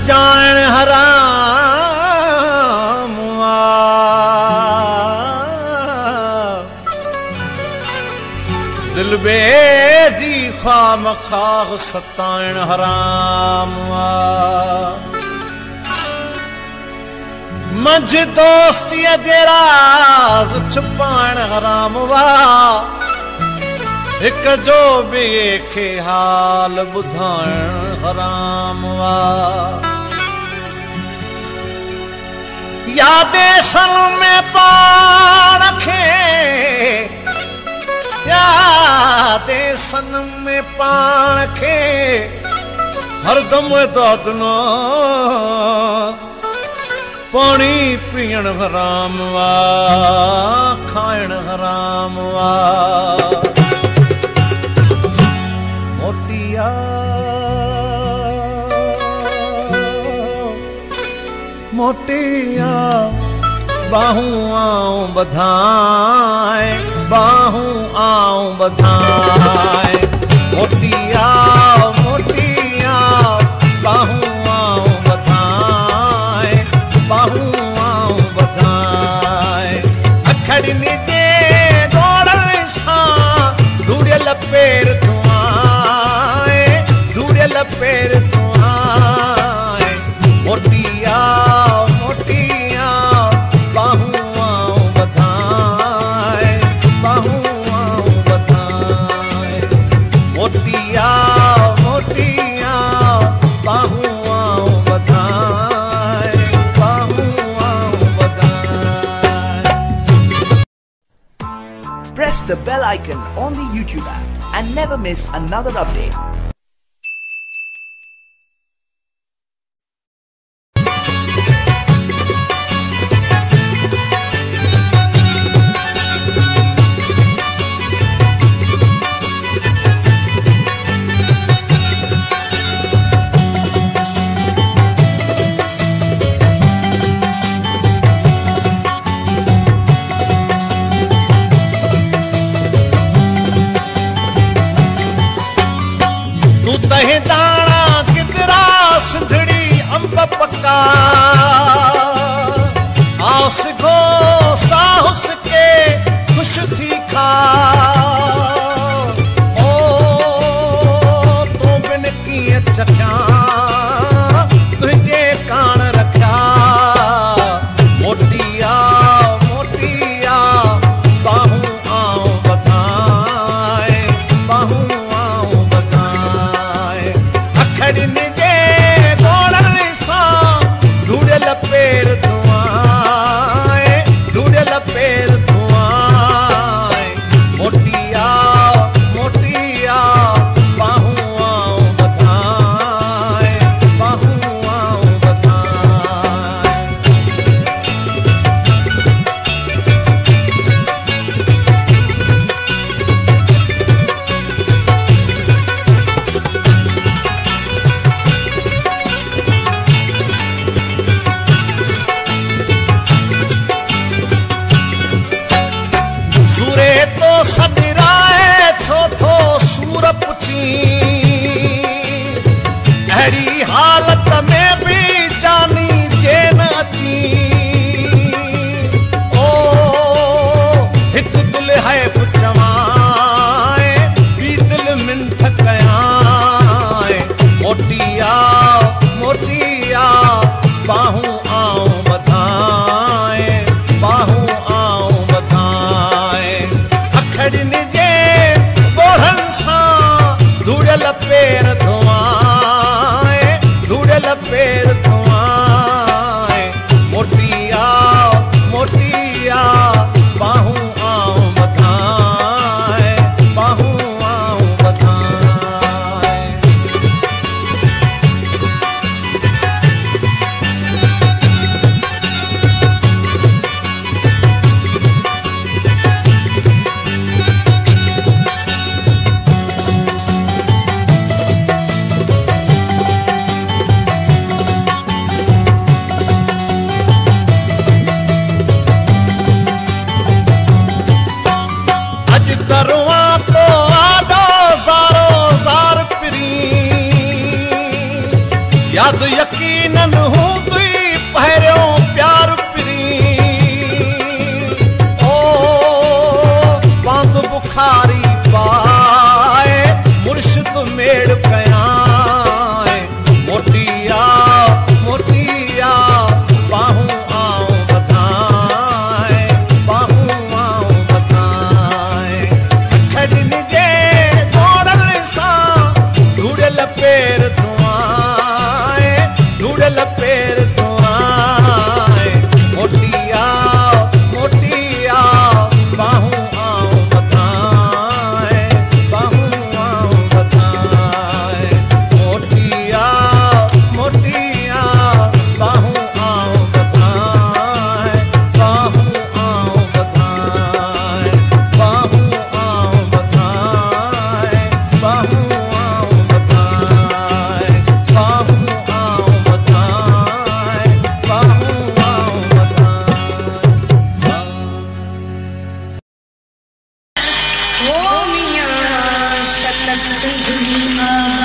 जान हराम दिल बेदी ख़ाम खाह सताइण हराम मंझ दोस्ती जे राज़ छुपाइण हराम एक जो ॿिए खे हाल ॿुधाइण हराम यादे सन में पाण खे यादे सन में पाण खे हरदम दादनो पानी पीअण हराम खाइण हराम मोटिया मोटिया बाहूं आऊं बधाए बाहूं आऊं बधाए मोटिया मोटिया बाहूं आऊं बधाए बाहूं आऊं बधाए अखड़नी जे दौड़ण सां धूड़ियल पेर पैर तुआए मोटिया मोटिया बाहूं आऊं बधाए बाहूं आऊं बधाए मोटिया मोटिया बाहूं आऊं बधाए बाहूं आऊं बधाए। Press the bell icon on the YouTube app and never miss another update. दाना किदरा सिंधड़ी अंब पक्का आस गो साहस के खुश थी खा ओ तो बिन किए चखा तुझे कान रखा मोटिया मोटिया बाहूं आऊं बधाए बाहूं आऊं बधाए अखड़नी जे दौड़ण सां धूड़ियल पेर धुआए धूड़ियल पेर धुआए मोटिया मोटिया बाहूं आऊं बधाए बाहूं आऊं बधाए। सूरे तो सॾिराए थो सूर पुछी अहिड़ी हालत में बि जानी जे न अची ओ हिकु दिल है पुछवाए ॿी दिल मिंथ कयाए मोटिया मोटिया बाहूं आऊं बधाए बाहूं आऊं बधाए अखड़नी जे बोढ़न सां धूड़ियल पेर धुआए धूड़ियल पेर सजनी आ